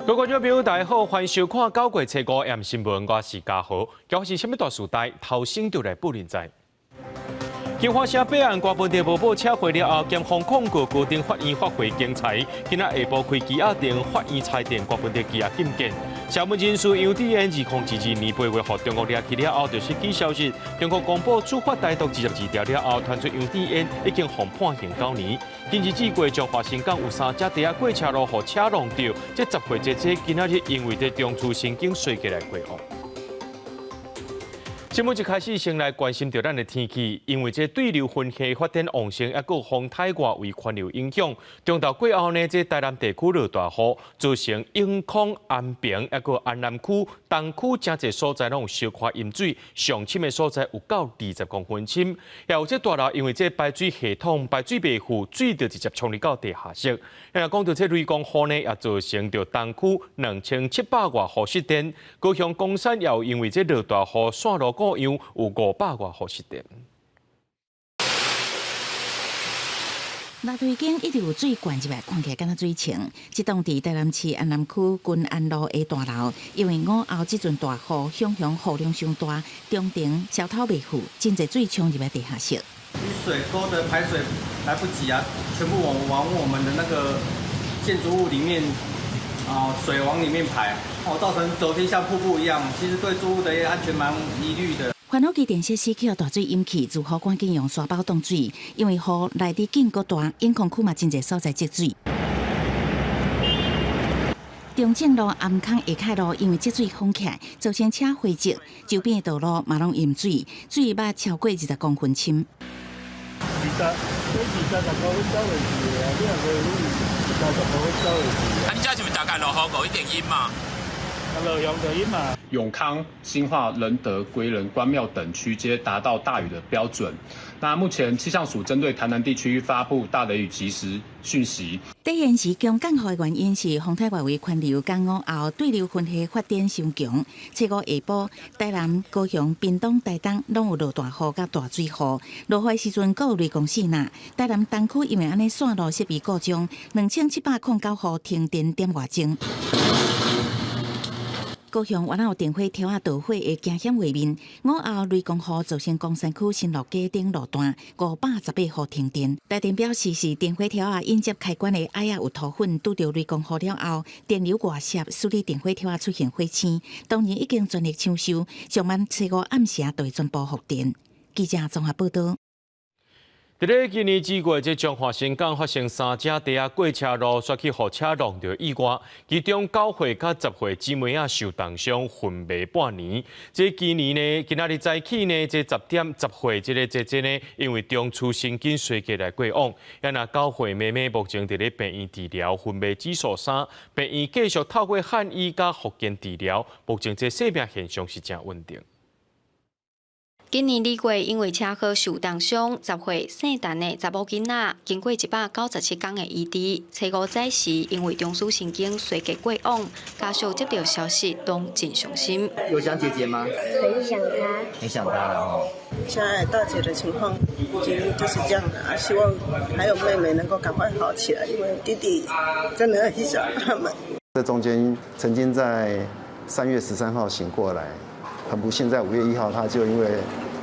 各位观众朋友，大家好，欢迎收看《九月初五夜新闻》，我是嘉豪。今日是什么大事代？头先就来报认知。金华城北岸大问题无报车祸了后，检方控告高等法院发回警裁，今仔下晡开羁押庭法院裁定大问题羁押禁见。社文人士杨迪恩2022年8月获中国掠去了后，就失去消息。中国公布处罚逮捕22条了后，传出杨迪恩已经被判刑9年。今日至过彰化新港有3只地下过车路，互车撞到，这10岁姐姐今仔日因为在中枢神经衰竭来过亡。新闻一开始先来关心到咱的天气，因为这对流云系发展旺盛，也有风太外围环流影响。中昼过后呢，这台南地区落大雨，造成永康、安平，也有安南区、东区真侪所在拢有小块淹水，上深的所在有到20公分深。也有这大楼因为这排水系统排水袂赴，水就直接冲入到地下室。那讲到这雷公雨呢，也造成着东区2700外户失电，高雄公山也有因为这落大雨，线路故障有500外户失电。大堤间一直有水灌入来，看起来敢若水清。这栋伫台南市安南区君安路的大楼，因为午后这阵大雨，向雨量上大，中庭小偷袂赴，真侪水冲入来地下室。水沟的排水来不及啊，全部往我们的那个建筑物里面水往里面排，造成昨天像瀑布一样，其实对住户的安全蛮疑虑的。环保局电设施去大水引起，自雨管警用沙包挡水，因为雨来得紧搁大，永康区嘛真侪所在积水。中正路、安康下凯路因为积水封起来，造成车回迹，周边的道路嘛拢淹水，水捌超过20公分深。你家是不是大概落雨过一点阴嘛？落阳的阴嘛。永康、新化、仁德、归仁、关庙等区皆达到大雨的标准。那目前气象署针对台南地区发布大雷雨即时讯息。第一时强降雨的原因是风台外围环流降雨后，对流云系发展上强。初五下晡，台南、高雄、屏东、台东拢有落大雨甲大水雨。落雨时阵，阁有雷公4呐。台南东区因为安尼线路设备故障，2709户停电点外钟。高雄原来有电火条啊导火的惊险画面，午后雷公雨造成光山区新路街顶路段518户停电。台电表示是电火条啊应接开关的矮有涂粉，拄到雷公雨了后，电流外泄，xử理电火条啊出现火星。当然已经全力抢修，上晚初5暗时就会全部复电。记者综合报道。伫咧今年2月，这彰化新港发生3只地下过车路摔去互车撞到意外，其中9岁甲10岁姊妹仔受重伤，昏迷半年。这今年呢，今仔日早起呢，这10岁这个姐姐呢，因为中枢神经衰竭来过往，也那9岁妹妹目前伫咧病院治疗，昏迷指数3，病院继续透过汉医甲复健治疗，目前这生命现象是正稳定。今年2月，因为车祸受重伤，10岁姓陈的查某囡仔，经过197天的医治，初5早时因为中枢神经衰竭过往，家属接到消息都真伤心。有想姐姐吗？很想她。很想她了哦。现在大姐的情况已经就是这样的啊，希望还有妹妹能够赶快好起来，因为弟弟真的很想他们。这中间曾经在3月13号醒过来。很不幸，在5月1号，他就因为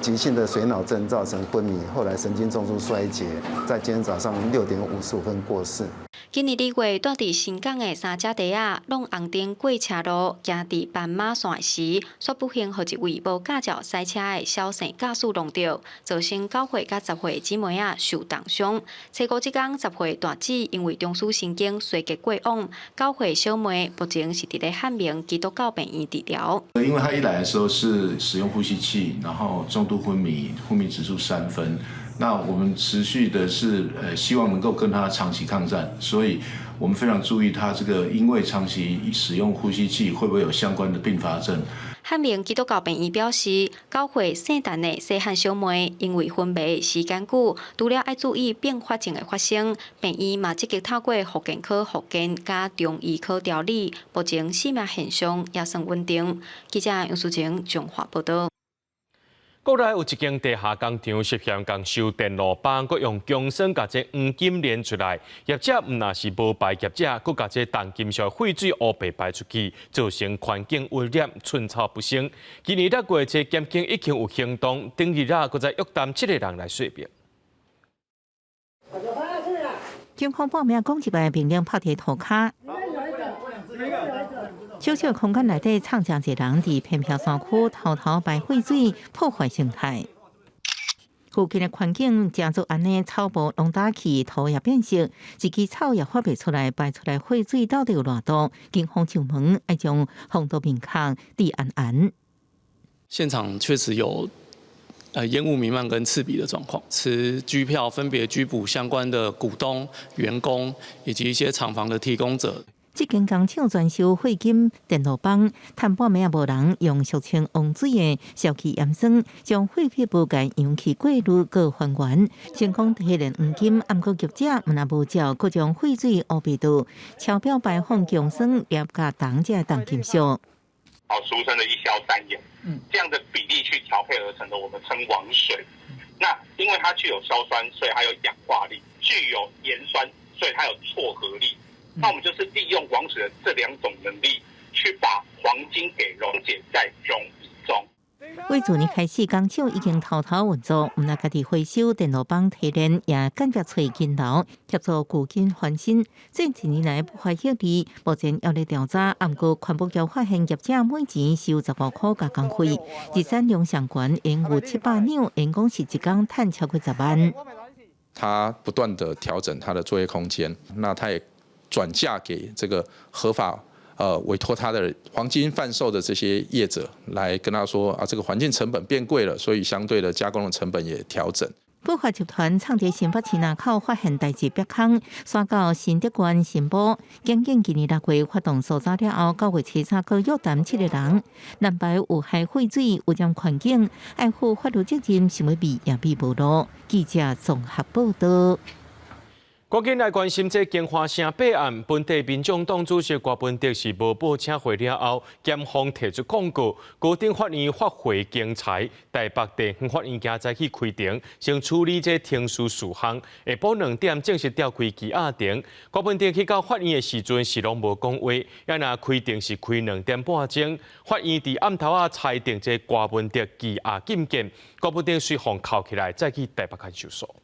急性的水脑症造成昏迷，后来神经中枢衰竭，在今天早上6点55分过世。今年2月，住伫新港的3只地仔，拢红灯过车路，行伫斑马线时，说不幸互一位无驾照驶车的小姓驾驶撞到，造成9岁甲10岁姊妹仔受重伤。初5这天，10岁大姊因为中枢神经衰竭过往，9岁小妹目前是伫咧汉明基督教病院治疗。因为他一来的时候是使用呼吸器，然后重度昏迷，昏迷指数3分。那我们持续的是希望能够跟他长期抗战，所以我们非常注意他这个因为长期使用呼吸器会不会有相关的并发症。汉明基督教病院表示，9岁姓陈的细汉小妹因为昏迷时间久，除了要注意并发症的发生，病院嘛积极透过复健科复健加中医科调理，目前生命现象也算稳定。记者杨淑晴综合报道。国内有一间地下工厂涉嫌共收电路板，佮用强酸甲这黄金连出来，业者毋但是无牌业者，佮甲这重金属废水乌白排出去，造成环境污染，寸草不生。今年6月，这检警已经有行动，顶日佫在约谈7个人来说明。警方报名讲一摆并令拍地涂骹。小小空间内底藏着一人伫偏僻山区偷偷排废水，破坏生态。附近的环境正做安尼，草木拢打起，土也变色，一支草也发不出来，排出来废水到底有偌多？警方上门要将防毒面孔滴安。现场确实有烟雾弥漫跟刺鼻的状况，持拘票分别拘捕相关的股东、员工以及一些厂房的提供者。这间工厂专收废金电路板，探半暝也无人用俗称王水的烧气盐酸，将废弃物件氧气过滤搁还原，成功提炼黄金。暗过业者毋但无照，搁将废水乌白度，超标排放强酸、盐加糖这重金属。俗称的一硝三盐，这样的比例去调配而成的，我们称王水。那因为它具有硝酸，所以它有氧化力；具有盐酸，所以它有撮合力。那我们就是利用王水的这2种能力，去把黄金给溶解在溶液中。为自年开始，工厂已经偷偷运作，毋但家己回收电路板提炼，也间接找金流，协助旧金翻新。这1年来不怀获利，目前要咧调查，毋过环保局发现业者每钱收15块加工费，日产量上悬，延误700两，员工是一工赚超过10万。他不断的调整他的作业空间，那他也转嫁给这个合法委托他的黄金贩售的这些业者，来跟他说这个环境成本变贵了，所以相对的加工的成本也调整。不法集团藏在新北市南口发现代志别空，刷到新德县新埔。检警今年6月发动搜查了后，9月7日约谈7个人，南排有害废水、污染环境，爱护法律责任，想要避也避无路。记者综合报道。赶紧来关心这金华城弊案，本地民众党主席郭文德是无报请回了后，检方提出控告，高等法院发回经裁，台北地方法院今早起开庭，先处理这庭事事项，下晡2点正式召开羁押庭。郭文德去到法院的时阵是拢无讲话，也若开庭是开2点半钟，法院伫暗头仔裁定这郭文德羁押禁见，郭文德随后铐起来，再去台北看守所。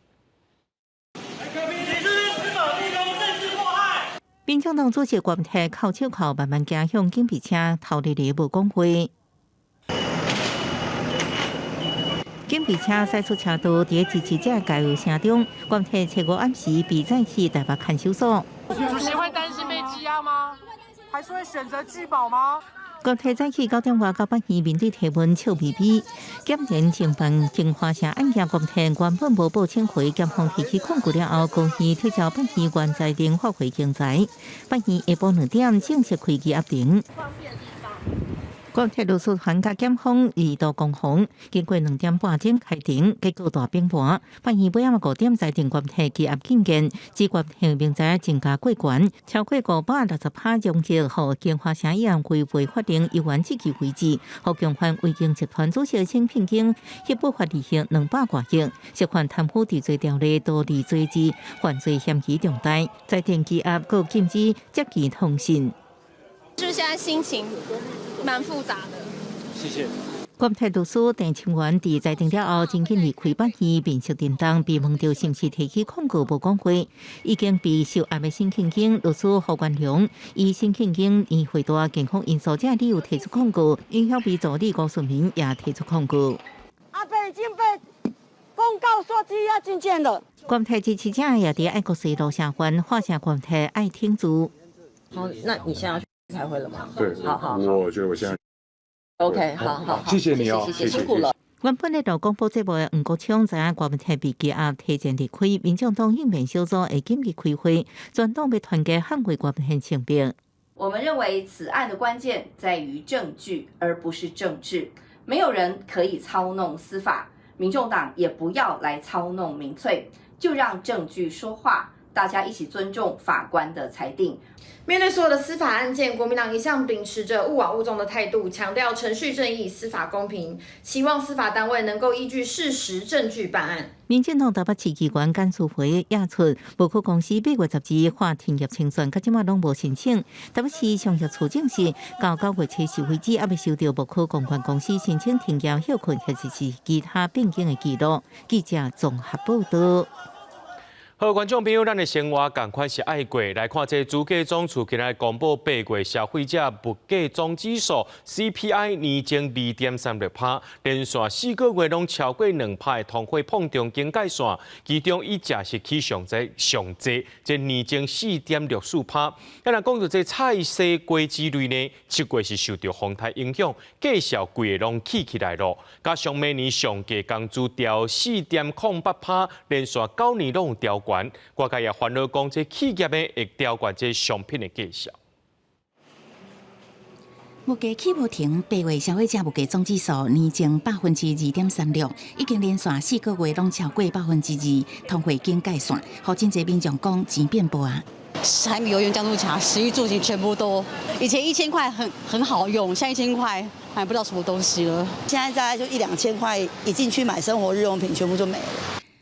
民众党主席郭文德靠手铐慢慢行向警备车，头日无讲话。警备车驶出车道，伫支持者加油声中，郭文德7月暗时被载去台北看守所。主席会担心被羁押吗？还是会选择拒保吗？郭文德早起9点外到8时面对提问笑眯眯。检验侦办金华城案件，郭文德原本无报请回，检方提起控告了后，公司退照8时原裁定发回经裁。8时下晡2点正式开羁押庭。郭文德律师团甲检方2度攻防，经过2点半钟开庭，结果大平盘。8时尾5点裁定郭文德羁押禁见，指郭文德明知增加过悬，超过560%容积，互金华城议案违背法定依原即期为止，互共犯违经集团主席陈聘金迄不法利息200多亿，涉犯贪腐治罪条例多例罪之，犯罪嫌疑重大，裁定羁押，搁禁止接其通信。是不是现在心情蛮复杂的？谢谢。郭文德律师郑清源伫裁定了后，真紧离开8时，面色震动，被问到是毋是提起控告无讲话，已经被受压的申请经律师何冠雄以申请经因回答健康因素这理由提出控告，影响被助理高顺明也提出控告。阿伯已经被公告说羁押禁见了。郭文德支持者也伫爱国西路社团画下郭文德爱听组。好，那你现在要去开会了吗？对，好，我觉得我现在 OK， 好，谢谢你哦，谢谢，辛苦了。原本咧就公布节目的黄国昌知影郭文德被羁押，提前离开。民众党应变小组会紧密开会，全党要团结捍卫郭文德性命。我们认为此案的关键在于证据，而不是政治。没有人可以操弄司法，民众党也不要来操弄民粹，就让证据说话。大家一起尊重法官的裁定。面对所有的司法案件，国民党一向秉持着勿枉勿纵的态度，强调程序正义、司法公平，希望司法单位能够依据事实证据办案。民进党台北市议员简淑培也出，无可公司8月12日法庭业清算，到即马拢无申請。台北市上述处境是，到9月初受惠止，还未收到无可公权公司申請停業休困或者是其他變更的記錄。記者綜合報道。好，觀眾朋友，咱的生活趕快是愛過來看這主計總處今日公布8月消費者物價總指數 CPI 年增2.36%，連續4個月攏超過2%的通貨膨脹警戒線，其中以食食起上濟，即年增4.64%。咱若講到這菜色果子類呢，7月是受到風台影響，價數貴個攏起來咯。加上每年上架工資調4.08%，連續9年攏調。外界也煩惱講，這企業呢會調懸這商品的價數。物價起無停，8月消費者物價總指數年增2.36%，已經連續4個月攏超過2%，通貨警戒線，互真濟民眾講錢變薄啊。柴米油鹽醬醋茶，食衣住行全部都，以前1000塊很好用，現在1000塊買不到什麼東西了。現在大概就1-2000塊，一進去買生活日用品，全部就沒了。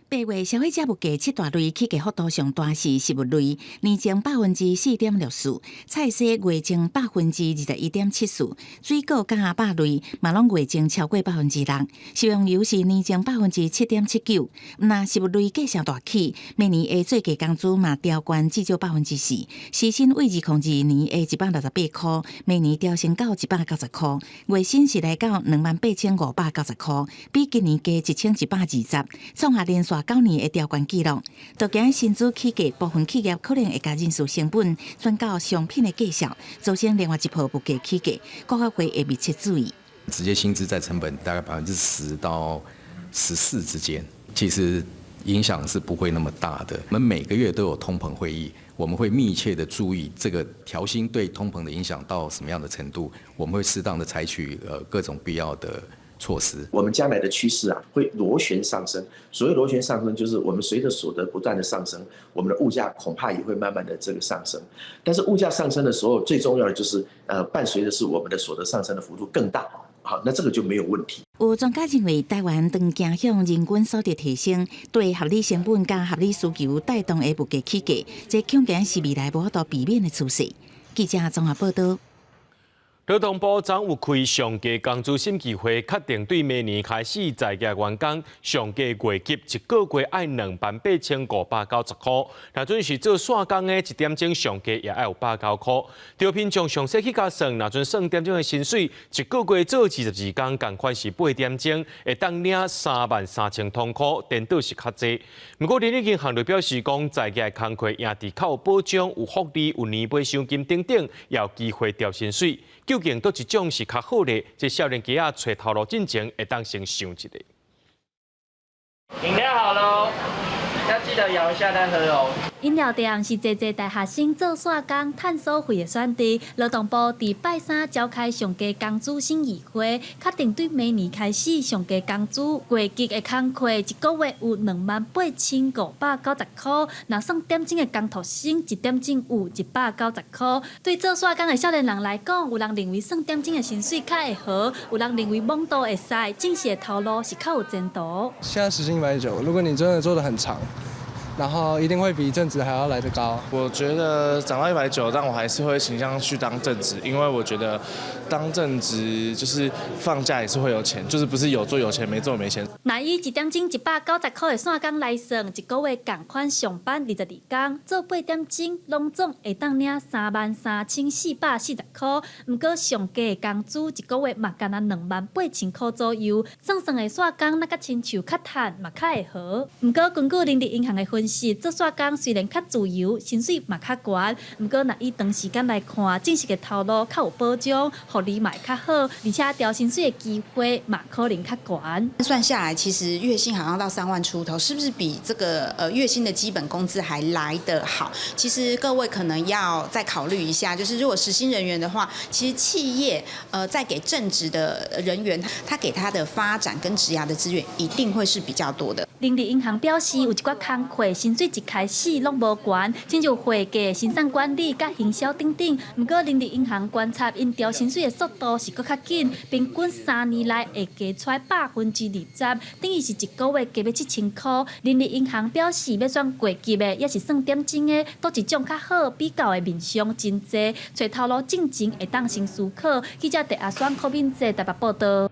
8月消費者物價7大類起價幅度上大是食物類，年增4.64%，菜色月增21.74%，水果甲肉類嘛攏月增超過6%，食用油是年增7.79%。那食物類價數大起，每年的最低工資嘛調懸至少4%，時薪為2022年的168塊，每年調升到190塊，月薪是來到28,590塊，比今年加1120，創下連續9年的調懸記錄，就驚薪資起價，部分企業可能會加人事成本，轉到商品的價數，造成另外一波物價起價，國發會會密切注意。直接薪資在成本大概10%到14%之間，其實影響是不會那麼大的。我們每個月都有通膨會議，我們會密切的注意這個調薪對通膨的影響到什麼樣的程度，我們會適當的採取各種必要的措施。我们将来的趋势啊，会螺旋上升。所谓螺旋上升，就是我们随着所得不断的上升，我们的物价恐怕也会慢慢的这个上升。但是物价上升的时候，最重要的就是伴随的是我们的所得上升的幅度更大。好，那这个就没有问题。有專家認為，台灣當走向人均所得提升，對合理成本加合理需求帶動的物價起價，這恐驚是未來無法度避免的趨勢。記者綜合報道。勞動部將有開上架工資審議會，確定對明年開始在業員工上架月級一個月愛28590塊。若準是做線工的1點鐘上架也愛有89塊。調聘將詳細去加算，若準算點鐘的薪水，一個月做22工，共款是8點鐘，會當領33000通塊，顛倒是較濟。不過，另一間行業表示講，在業工課也係較有保障、有福利、有年尾獎金等等，也有機會調薪水。究竟倒一種是較好的？這少年家找頭路進前，會當先想一下。飲料好嘍，要記得搖一下再喝哦。飲料店是濟濟大學生做線工趁所費的選擇。勞動部在拜三召開上架工資審議會，確定對明年開始上架工資月級的工課一個月有28590塊，若算點鐘的工讀生一點鐘有190塊。對做線工的少年人來講，有人認為算點鐘的薪水較會好，有人認為網度會使，正式的頭路是較有前途。現在時薪190，如果你真的做得很長，然後一定會比正職還要來得高。我覺得漲到190，但我還是會傾向去當正職，因為我覺得當正職就是放假也是會有錢，就是不是有做有錢，沒做沒錢。若以1點鐘190塊的線工來算，一個月共款上班22工，做8點鐘，攏總會當領33440塊。不過上架的工資一個月嘛，干那28000塊左右，算的線工那個親像較賺嘛較會好。不過根據人力銀行的分析，做線工雖然較自由，薪水嘛較懸，不過若以長時間來看，正式的頭路較有保障，福利嘛較好，而且調薪水的機會嘛可能較懸。算下來，其實月薪好像到3萬出頭，是不是比這個月薪的基本工資還來得好？其實各位可能要再考慮一下，就是如果時薪人員的話，其實企業在給正職的人員，他給他的發展跟職涯的資源一定會是比較多的。人力银行表示，有一寡工课薪水一开始拢无悬，亲像会计、生产管理、甲行销等等。不过，人力银行观察，因调薪水的速度是搁较紧，平均3年来会加出来20%，等于是一个月加要7000块。人力银行表示，要选过级的，也是算点钟的，都一种较好比较的面向真济，找头路进前会当先思考。记者第选柯敏哲台北报道。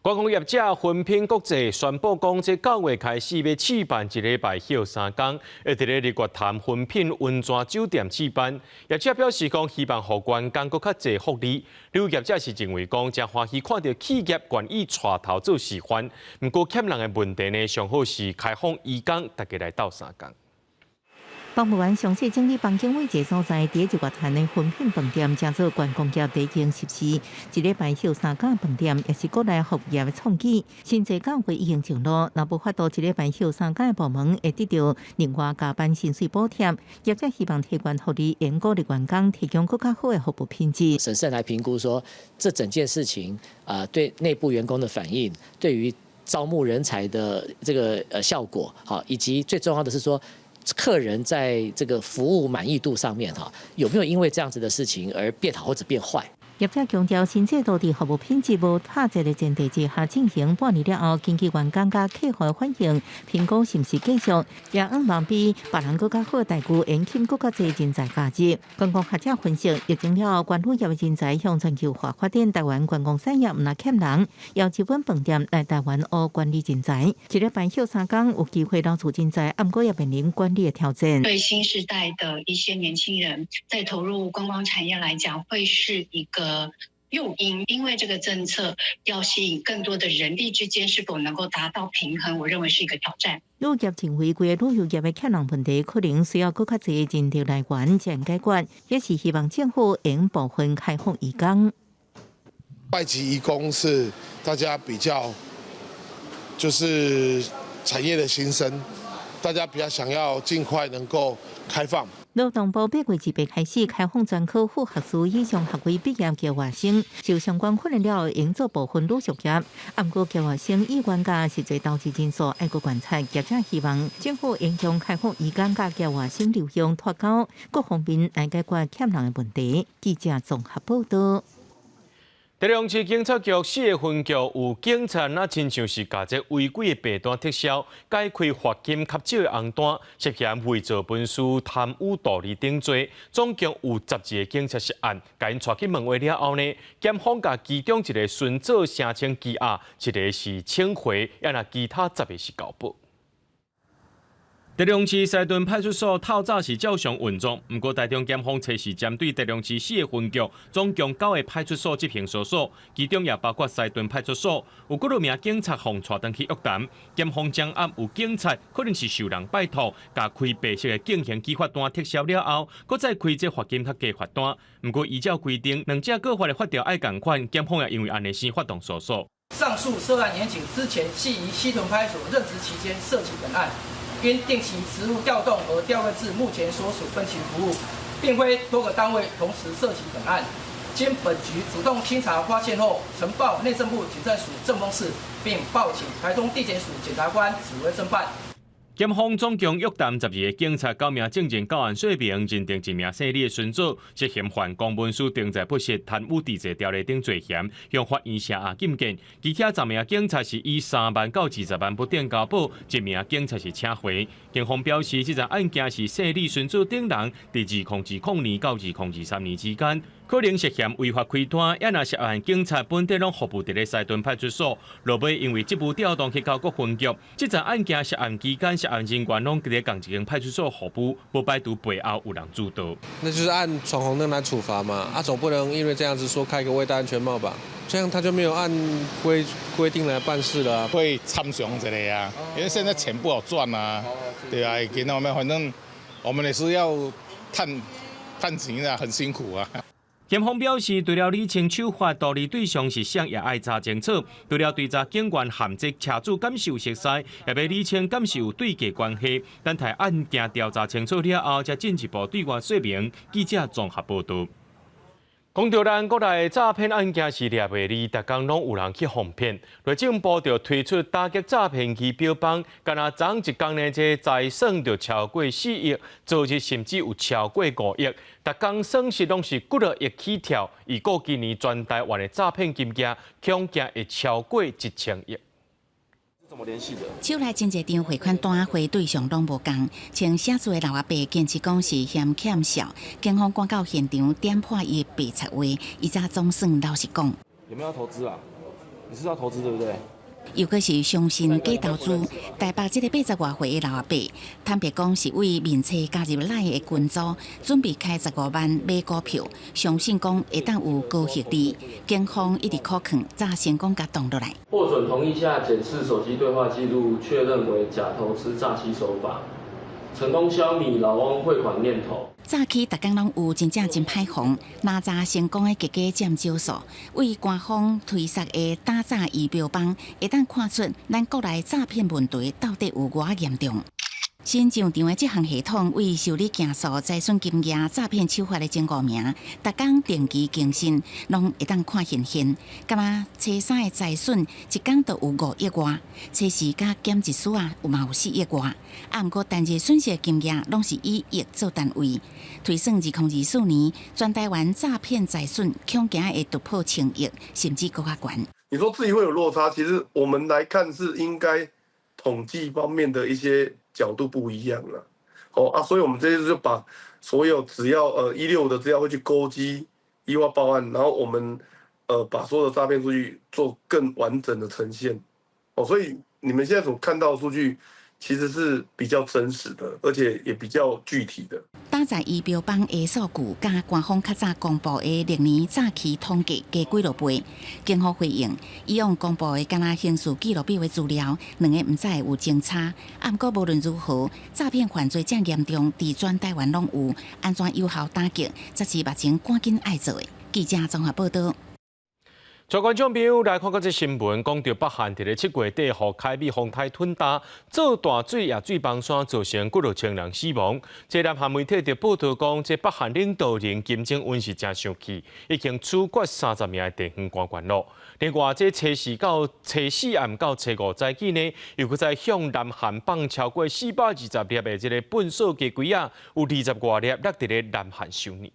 观光业者分品国际宣布讲，这9月开始要试办1礼拜休3天，会伫咧日月潭分品温泉酒店试办。业者表示讲，希望互员工更较侪福利。旅游业者是认为讲，真欢喜看到企业愿意带头做示范。不过欠人的问题呢，上好是开放移工，大家来斗3天。公务员详细整理房间位这所在，伫日月潭的分品饭店，将做观光业第一间实施。1礼拜休3天饭店，也是国内服务业的创举。新制9月已经上路，若无法度1礼拜休3天的部门，会得到另外加班薪水补贴。业者希望提供福利，严鼓励员工提供更加好的服务品质。审慎来评估说，这整件事情对内部员工的反应，对于招募人才的这个效果，好，以及最重要的是说，客人在这个服务满意度上面有没有因为这样子的事情而变好或者变坏？业者强调，新制度伫服务品质无打折的前提之下进行，半年了后，根据员工甲客户的反应，评估是毋是继续，也望比别人更较好待遇，引起更加侪人才加入。观光学者分析，疫情了后，观光业的人才向全球化发展，台湾观光产业毋若欠人，要日本饭店来台湾学管理人才。1礼拜休3天，有机会捞出人才，不过也面临管理的挑战。对新时代的一些年轻人，在投入观光产业来讲，会是一个诱因，因为这个政策要吸引更多的人力之间是否能够达到平衡，我认为是一个挑战。旅游业认为，规个旅游业的欠人问题，可能需要更加侪人力来源才能解决，也是希望政府用部分开放移工。外籍移工是大家比较就是产业的新生，大家比较想要尽快能够开放。劳动部8月1日开始开放专科副学士以上学位毕业嘅外生，受相关训练了后，应做部分旅宿业。不过，嘅外生以原价实际投资人数爱国观察，业者希望政府应将开放移工甲嘅外生流向脱钩，各方面来解决欠人嘅问题。记者综合报道。台中市警察局4个分局有警察，亲像是把这违规的白单撤销，改开罚金较少的红单，涉嫌伪造文书、贪污道理等罪，总共有12个警察涉案。甲因带去问话了后呢，检方甲其中一个顺做声称羁押，一个是请回，其他10个是交保。台中市西屯派出所透早是照常运作，不过台中检方测试针对台中市4个分局，总共9个派出所执行搜索，其中也包括西屯派出所，有几多名警察被带回去约谈。检方掌握有警察可能是受人拜托，甲开白色的竞刑羁罚单撤销了后，搁再开这罚金较低罚单。不过依照规定，两者各法的法条爱同款，检方也因为安尼先发动搜索。上述涉案员警之前系于西屯派出所任职期间涉及本案。因定期职务调动而调任至目前所属分局服务，并非多个单位同时涉及本案。经本局主动清查发现后，呈报内政部警政署政风室，并报请台中地检署检察官指挥侦办。检方总共约谈12个警察、9名证件到案说明，认定1名姓李的孙子涉嫌犯公文书定在不实、贪污治罪条例等罪嫌，向法院下案禁见。其他10名警察是以3万到20万不等交保，1名警察是请回。警方表示，这件案件是姓李孙子等人在2020年到2023年之间，可能涉嫌违法开单，也若涉案警察本地拢服务伫咧西屯派出所，落尾因为职务调动去到各分局，这件案件涉案期间，涉案人员拢伫咧同一间派出所服务，不排除背后有人主导。那就是按闯红灯来处罚嘛，总不能因为这样子说开个未戴安全帽吧？这样他就没有按规定来办事了会参详一下啊，因为现在钱不好赚啊，对啊，给我们反正我们也是要探钱啊，很辛苦啊。检方表示，除了厘清守法道理对象是谁，也爱查清楚。除了对查警员含这车主敢是有熟识，也要厘清敢是有对价关系。等待案件调查清楚了后，才进一步对外说明。记者综合报道。讲到咱国内诈骗案件是掠袂离，逐工拢有人去防骗。内政部就推出打击诈骗仪表板，敢若昨一工呢，这财损就超过4亿，昨日甚至有超过5亿，逐工损失拢是几落亿起跳。预估今年全台湾的诈骗金额恐惊会超过1000亿。怎么联系的？手内真侪张汇款单汇对象拢无共，请写字的老阿伯坚持讲是嫌欠少，警方赶到现场点破伊的白贼话，伊才总算老实讲。有没有要投资啊？你是要投资对不对？又可是相信假投资，台北这个80多岁的老阿伯，坦白讲是为面册加入赖的群组，准备开15万买股票，相信讲会当有高获利。警方一直考劝，才成功甲挡落来。获准同意下检视手机对话记录，确认为假投资诈欺手法，成功消弭老翁汇款念头。早起逐工拢有真歹防，哪吒成功的加减招数，为官方推出的打诈仪表板，会当看出咱国内诈骗问题到底有偌严重。新上场的这项系统为受理件数、财损金额、诈骗手法的前5名，逐工定期更新，拢会当看现现。干嘛？初3的财损一工就有5亿外，初4甲减一丝啊，有4亿外。毋过单日损失的金额拢是以亿做单位。推算2024年，全台湾诈骗财损恐惊会突破1000亿，甚至更加悬。你说自己会有落差，其实我们来看是应该统计方面的一些角度不一样了。所以我们这次就把所有只要165的资料会去勾稽依法报案，然后我们把所有的诈骗数据做更完整的呈现。所以你们现在所看到的数据其实是比较真实的，而且也比较具体的。打在仪表板的数据，甲官方较早公布的历年诈欺统计加几落倍。警方回应，以往公布的敢若刑事记录表的资料，两个毋知有争差。不过无论如何，诈骗犯罪正严重，伫全台湾拢有，安怎有效打击，才是目前赶紧爱做的。记者综合报道。各位观众朋友，来看到这新闻，讲到北韩伫咧7月底，予凯美风台吞打，做大水也水崩山，造成几落千人死亡。这南韩媒体就报道讲，这北韩领导人金正恩是真生气，已经处决30名的地方官员咯。另外，这初4到初4暗到初5早起呢，又搁在向南韩放超过420粒的这个粪扫鸡龟啊，有20多粒落伫咧南韩受理。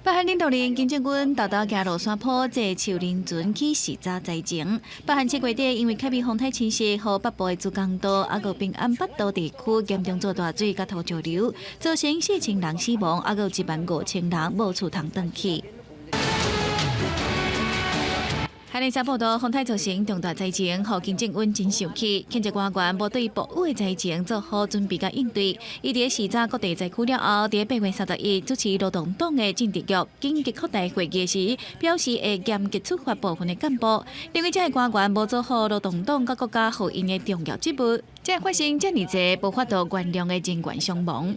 北韩领导人金正恩豆豆行落山坡，坐树林船去视察灾情。北韩7月底因为凯美风台侵袭，和北部的珠江道、有平安北道地区严重做大水，甲土石流，造成4000人死亡，有15000人无厝通转去。韩联社报道，风台造成重大灾情，让金正恩真生气，谴责官员无对暴雨的灾情做好准备甲应对。伊伫视察各地灾区了后，伫8月31日主持劳动党的政治局紧急扩大会议时，表示会严格处罚部分的干部，因为这些官员无做好劳动党甲国家互因的重要职务，才会发生这么多无法度原谅的人员伤亡。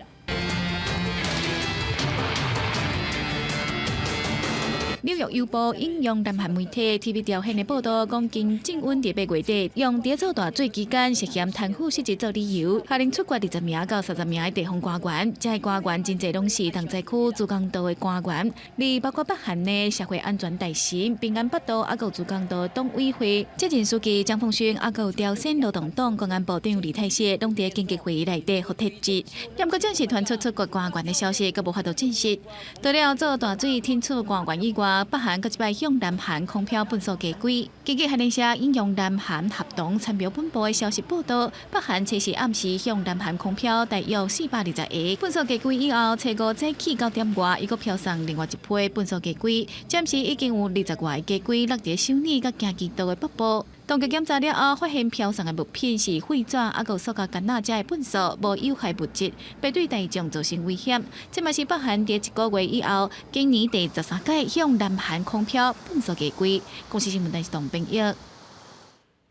纽约邮报引用南韩媒体 TV 朝鲜的报道，讲金正恩伫8月底用伫做大水期间涉嫌贪腐失职做理由，下令处决20名到30名的地方官员。这些官员真侪拢是同灾区珠江道的官员，而包括北韩的社会安全大臣、平安北道有珠江道党委会责任书记张凤勋，有朝鲜劳动党公安部长李泰燮，拢伫紧急会议内底互撤职。不过，正式传出处决官员的消息，阁无法度证实。除了做大水天处官员以外，北韩搁一摆向南韩空飘粪扫鸡龟。根据韩联社引用南韩合同参标本部的消息报道，北韩初4暗时向南韩空飘大约420个粪扫鸡龟以后，初5早起9点外，又搁飘送另外一批粪扫鸡龟，暂时已经有20外个鸡龟落伫首尔甲京畿道的北部。当局检查了后，发现飘送的物品是废纸，有塑胶干仔遮的粪扫，无有害物质，袂对大众造成危险。这嘛是北韩伫1个月以后，今年第13届向南韩空飘粪扫鸡龟。公司新闻台是董炳耀。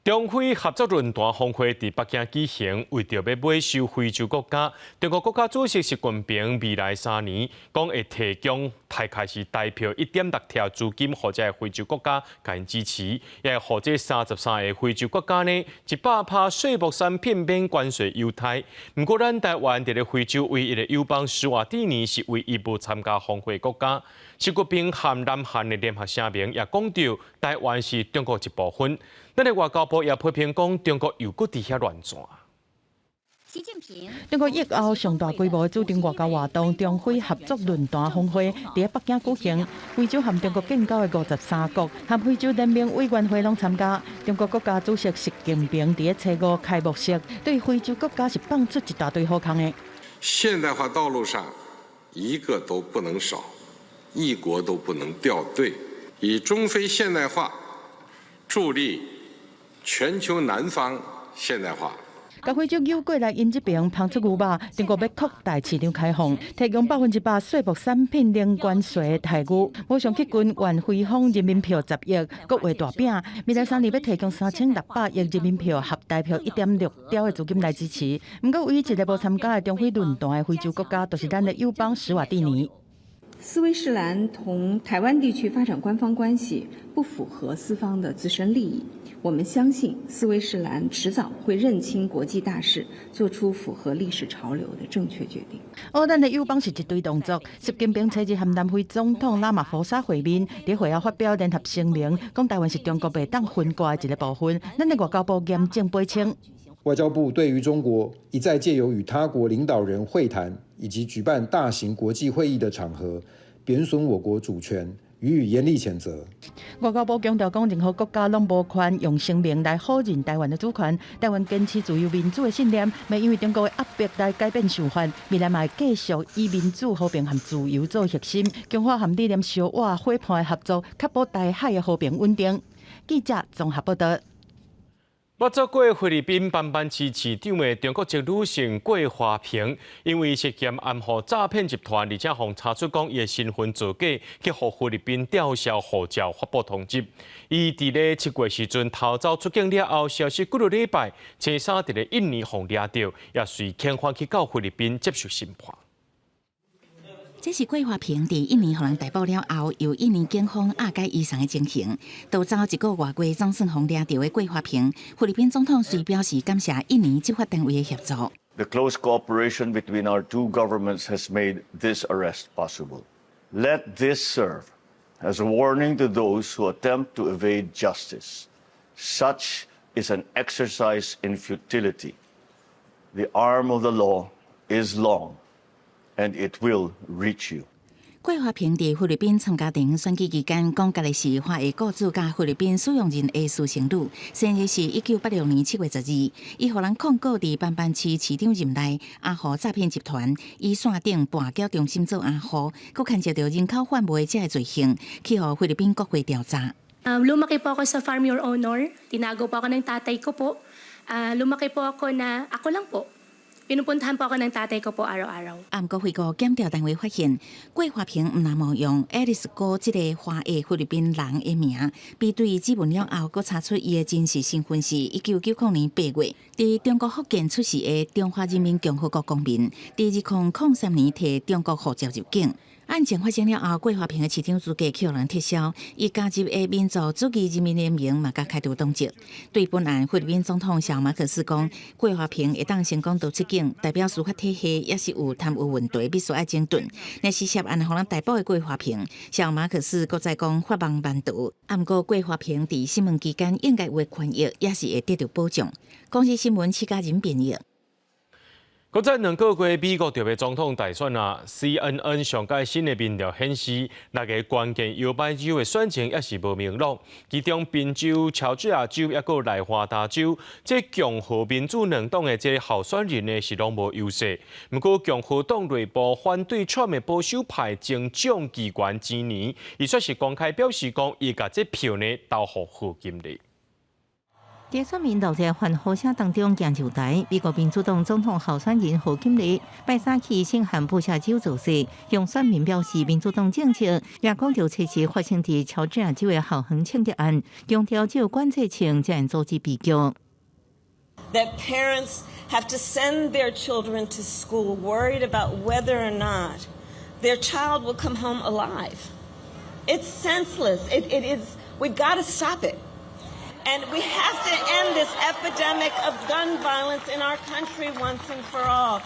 中非合作论坛峰会伫北京举行，为着要买收非洲国家，中国国家主席习近平未来3年讲会提供开始代表1.6条资金，或者非洲国家给因支持，也或者33个非洲国家呢100%税目产品免关税优待。不过，咱台湾伫咧非洲唯一的友邦施瓦蒂尼是唯一无参加峰会国家。习近平和南韩的联合声明也讲到，台湾是中国一部分。咱的外交部也批评讲，中国又搁伫遐乱转。习近平，中国疫后上大规模主张外交活动中非合作论坛峰会伫北京举行，非洲和中国建交的53国和非洲联盟委员会拢参加。中国国家主席习近平伫初5开幕式对非洲国家是放出一大堆好康的。现代化道路上，一个都不能少，一国都不能掉队，以中非现代化助力全球南方现代化。甲非洲友过来因这边捧出牛肉，中国要扩大市场开放，提供100%税务产品零关税待遇，马上去军援非方人民币10亿，国画大饼。未来3年要提供3600亿人民币，合代表1.6兆的资金来支持。不过，唯一一个无参加的中非论坛的非洲国家，就是咱的友邦史瓦蒂尼。斯威士兰同台湾地区发展官方关系不符合斯方的自身利益。我们相信斯威士兰迟早会认清国际大势，做出符合历史潮流的正确决定。咱的友邦是一堆动作。习近平初日和南非总统拉马福沙会面，在会后发表联合声明，讲台湾是中国袂当分割的一个部分。咱的外交部严正批评。外交部对于中国一再借由与他国领导人会谈以及举办大型国际会议的场合，贬损我国主权，予以严厉谴责。外交部强调讲，任何国家拢无权用生命来否认台湾的主权。台湾坚持自由民主的信念，未因为中国的压迫来改变想法。未来嘛继续以民主、和平和自由做核心，强化和理念相活伙伴的合作，确保台海的和平稳定。记者综合报道。我做过菲律宾班班市市长的中国籍女性桂花萍，因为涉嫌暗号诈骗集团，而且被查出讲伊的身份造假，去互菲律宾吊销护照发布通缉。伊伫咧7月时阵逃走出境了后，消息几个礼拜，青衫伫咧印尼被抓到，也随遣返去到菲律宾接受审判。这是桂花萍伫印尼互人逮捕了后，由印尼警方押解移送的情形。逃走1个月过，总算被抓到的桂花萍，菲律宾总统虽表示感谢印尼执法单位的协助。The close cooperation between our two governments has made this arrest possible. Let this serve as a warning to those who attempt to evade justice. Such is an exercise in futility. The arm of the law is long.And it will reach you. 桂花萍伫菲律宾参加电影选举期间，讲家己是法的雇主加菲律宾使用人的私生女。生日是1986年7月12日，伊互人控告伫班班市市长任内阿豪诈骗集团，以线顶跋筊中心做阿豪，佫牵涉到人口贩卖这个罪行，去互菲律宾国会调查。Lumaki po ako sa Farm Your Honor. Tinago po ako ng tatay ko po. Lumaki po ako na ako lang po.Pinupuntahan po ako ng tatay ko po araw-araw。不过，会个检调单位发现，桂花萍唔那么用 Alice 哥这个华裔菲律宾人的名，比对指纹了后，佫查出伊的真实身份是1990年8月，伫中国福建出世的中华人民共和国公民，伫2003年摕中国护照入境。案情发生了后，桂花萍的市长资格去互人撤销，伊加入的民族主义人民联盟嘛，甲开除党籍。对本案，菲律宾总统小马可斯讲，桂花萍会当成功逃出境，代表司法体系也是有贪污问题，必须要整顿。若是涉案互人逮捕的桂花萍，小马可斯搁再讲法网万毒。不过，桂花萍伫审问期间应该有的权益，也是会得到保障。公司新闻七家人编译。搁在2个月，美国就要总统大选啊 ！CNN 上届新的民调显示，6个关键摇摆州的选情也是无明朗，其中宾州、乔治亚州也个内华达州，这共和民主两党的这候选人呢是拢无优势。不过，共和党内部反对川的保守派政党机关今年，伊却是公开表示讲，伊甲这票呢投互贺锦丽。在选民投在反呼声当中行就台，美国民主党总统候选人贺锦丽拜三去圣罕布夏州造势，向选民表示民主党政策，也讲到这次发生在乔治亚州的校园枪击案，强调只有管制性才能阻止悲剧。That parents have to send their children to school worried about whether or not their child will come home alive. It's senseless. It is. We've got to stop it.And we have to end this epidemic of gun violence in our country once and for all.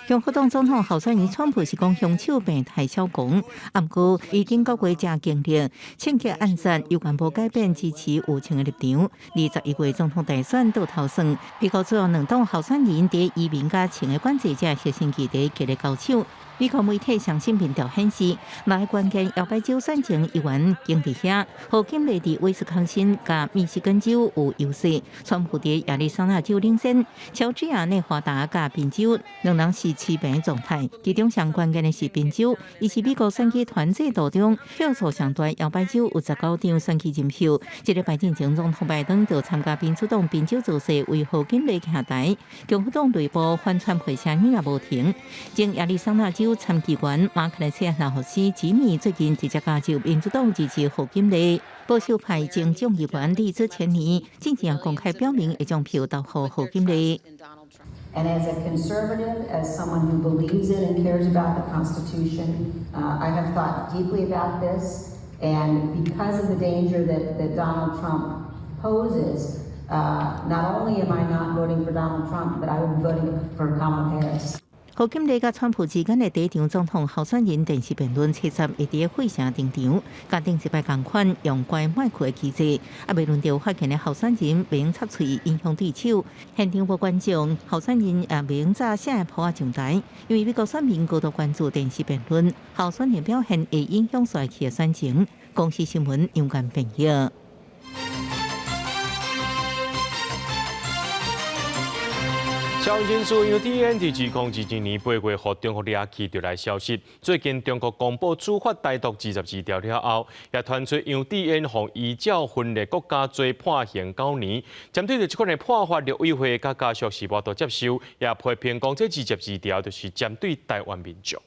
共和党总统候选人川普是讲凶手病太小讲，不过已经各国正经历清洁暗杀，有关无改变支持有情的立场。21月总统大选到头算，美国主要两党候选人伫移民甲情的管制者核心基地激烈交手。美国媒体相信民调显示，来关键摇摆州选情议员经伫遐，何金雷伫威斯康辛甲密西根州有优势，川普伫亚利桑那州领先，乔治亚、内华达甲宾州两人是持平状态。其中上关键的是宾州，伊是美国选举团制度中票数上大摇摆州，有19张选举人票。一礼拜进前，总统拜登就参加民主党宾州造势，为何金雷下台。共和党内部反川配声音也无停。经亚利桑那州参议员马克莱切纳霍斯指明最近直接加入民主党支持何金雷。保守派前众议员利兹前年之前公开表明会将票投给何金雷。And as a conservative, as someone who believes in and cares about the Constitution, I have thought deeply about this. And because of the danger that Donald Trump poses, not only am I not voting for Donald Trump, but I will be voting for Kamala Harris. 何金雷甲川普之间的第一场总统候选人电视辩论，70会伫费城登场，甲顶一摆同款用乖麦克的机制，未轮到发言的候选人免插嘴影响对手。现场无观众，候选人也免早写谱啊上台，因为美国选民高度关注电视辩论，候选人表现会影响帅气的选情。公司新闻勇敢评价。消息人士 UDN 伫2022年8月和中国掠去得来消息，最近中国公布处罚台独22条了后，也传出 UDN 向依照分裂国家罪判刑9年。针对着这款的判法，陆委会甲家属是无都接受，也批评讲这22条就是针对台湾民众。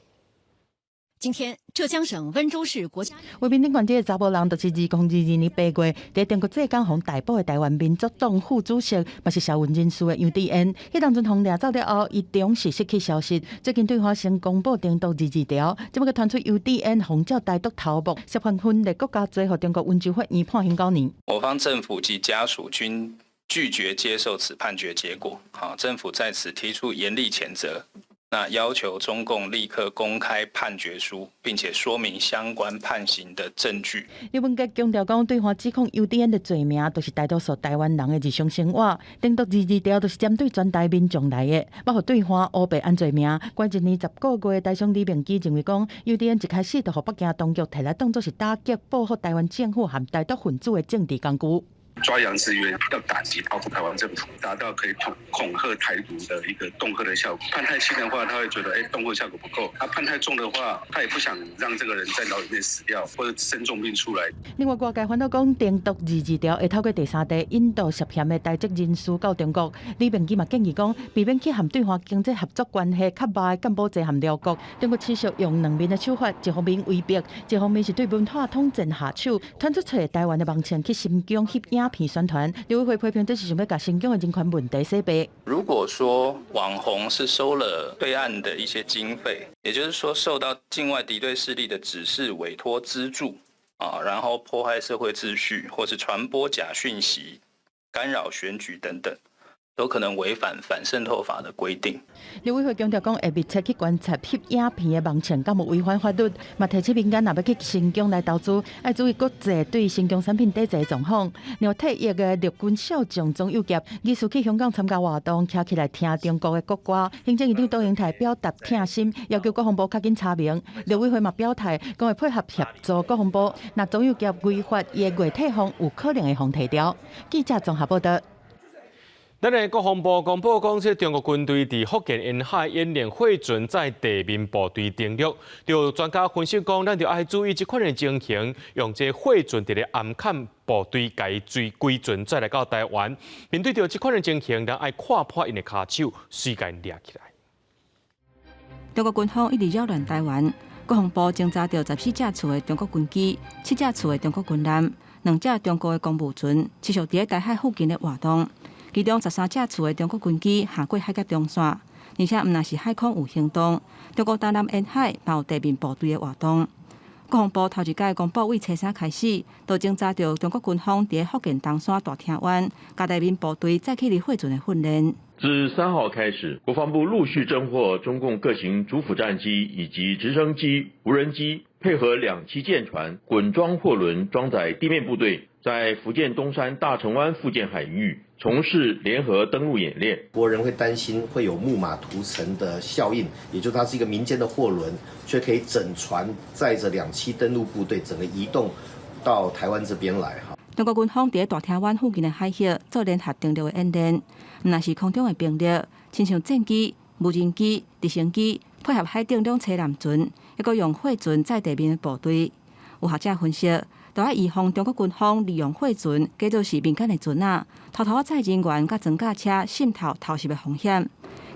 今天，浙江省温州市国家为民顶管这个查甫人，就是2022年8月，在中国浙江县逮捕的台湾民族党副主席，嘛是社运人士的杨迪恩。迄当阵红掠走了后，伊中时失去消息。最近对华先公布订独22条，这么个传出杨迪恩红照台独头目，涉犯分裂国家罪，和中国温州法院判刑9年。我方政府及家属均拒绝接受此判决结果。好，政府在此提出严厉谴责。那要求中共立刻公开判决书，并且说明相关判刑的证据。李文杰强调讲，对方指控 UDN 的罪名都是大多数台湾人的日常生活，订独22条都是针对全台民众来的，包括对方乌白按罪名。关一年10个月，台商李明基认为讲 ，UDN 一开始就互北京当局摕来当作是打击报复台湾政府和台独分子的政治工具。抓杨志渊要打击报复台湾政府，达到可以恐吓台独的一个恫吓的效果。判太轻的话，他会觉得恫吓效果不够；他判太重的话，他也不想让这个人在牢里面死掉或者生重病出来。另外，外界反倒讲，订独22条会透过第三地引导涉嫌的台籍人士到中国。李明基嘛建议讲，避免去和对方经济合作关系较歹的干部制和寮国。中国持续用两面的手法，一方面威逼，一方面是对文化统战下手，传出找台湾的网前去新疆翕影片宣传。刘委会批评这是想要把新疆的人权问题洗白。如果说网红是收了对岸的一些经费，也就是说受到境外敌对势力的指示、委托、资助然后破坏社会秩序，或是传播假讯息、干扰选举等等，都可能违反反渗透法的规定。刘委会强调讲，会密切去观察翕影片的网前敢有违反法律，嘛提醒民间若要去新疆来投资，要注意国际对新疆产品抵制状况。另体育的陆军少将钟友杰，疑似去香港参加活动，徛起来听中国的国歌。行政院长杜英台表达痛心，要求国防部较紧查明。刘委会嘛表态，讲会配合协助国防部，若钟友杰违法，伊的月退俸有可能会互提调。记者综合报道。咱的国防部公布讲，这中国军队伫福建沿海演练汇准在地面部队登陆，有专家分析讲，咱就爱注意这款的情形，用这汇准伫咧暗砍部队改追归准再来到台湾。面对着这款的情形，咱爱看破因的骹手，随间抓起来。中国军方一直扰乱台湾，国防部侦查到14架厝的中国军机、7架厝的中国军舰、2架中国的公务船，持续伫咧台海附近的活动。其中13架厝的中国军机下过海峡中线，而且毋但是海空有行动，中国东南沿海嘛有地面部队的活动。国防部头一届公布，为初三开始，就侦查到中国军方伫福建东山大厅湾，甲地面部队再起离汇准的训练。自3号开始，国防部陆续侦获中共各型主辅战机以及直升机、无人机，配合2栖舰船、滚装货轮装载地面部队，在福建东山大城湾附近海域从事联合登陆演练。国人会担心会有木马屠城的效应，也就是它是一个民间的货轮，却可以整船载着2栖登陆部队，整个移动到台湾这边来。中国军方伫大厅湾附近的海域做联合登陆的演练，毋但是空中的兵力，亲像战机、无人机、直升机，配合海顶两栖舰船，还佫用货船载地面的部队。有学者分析，就要预防中国军方利用货船假做是民间的船仔，偷偷载人员甲装甲车渗透偷袭的风险。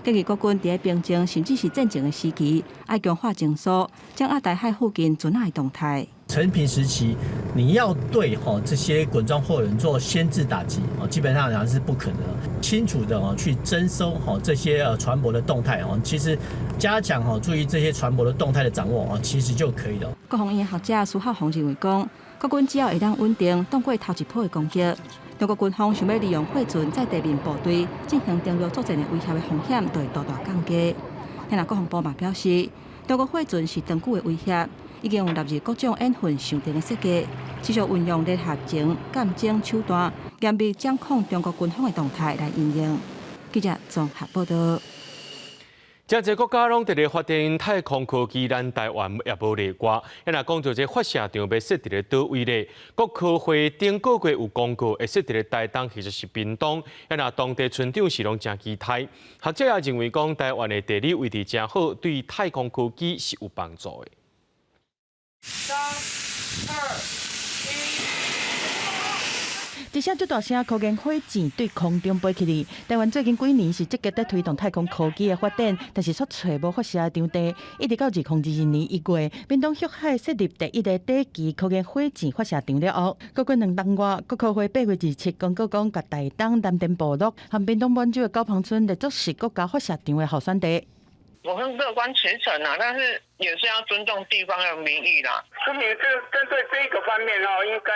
建议国军伫兵争甚至是战争的时期，要强化警疏，掌握台海附近船仔的动态。陈平时期，你要对这些滚装货轮做先制打击基本上是不可能。清楚的去征收这些船舶的动态其实加强注意这些船舶的动态的掌握其实就可以了。国防院学者苏浩宏认为讲，国军只要会当稳定挡过头一波的攻击，中国军方想要利用货船载地面部队进行登陆作战的威胁的风险，就会大大降低。现在国防部嘛表示，中国货船是长久的威胁。已经有纳入各种演训上定的设计，持续运用联合情、监侦手段，严密掌控中国军方的动态来应用。记者综合报道。真侪国家拢伫咧发展太空科技，咱台湾也无例外。现在讲到这发射场要设伫咧倒位咧，国科会顶个月有公告会设伫咧台东或者是屏东。现在当地村长是拢真期待。学者也认为讲，台湾的地理位置真好，对太空科技是有帮助的。3、2、1。一声最大声，可见火箭对空中飞起哩。台湾最近几年是积极在推动太空科技的发展，但是却找无发射场地。一直到2022年1月，屏东旭海设立第一个底基可见火箭发射场了后，过过2冬外，国科会8月27公告讲，甲台东南电部落和屏东湾州的高鹏村列作是国家发射场的候选地。我很乐观其成啊，但是也是要尊重地方的民意啦。说明针对这一个方面应该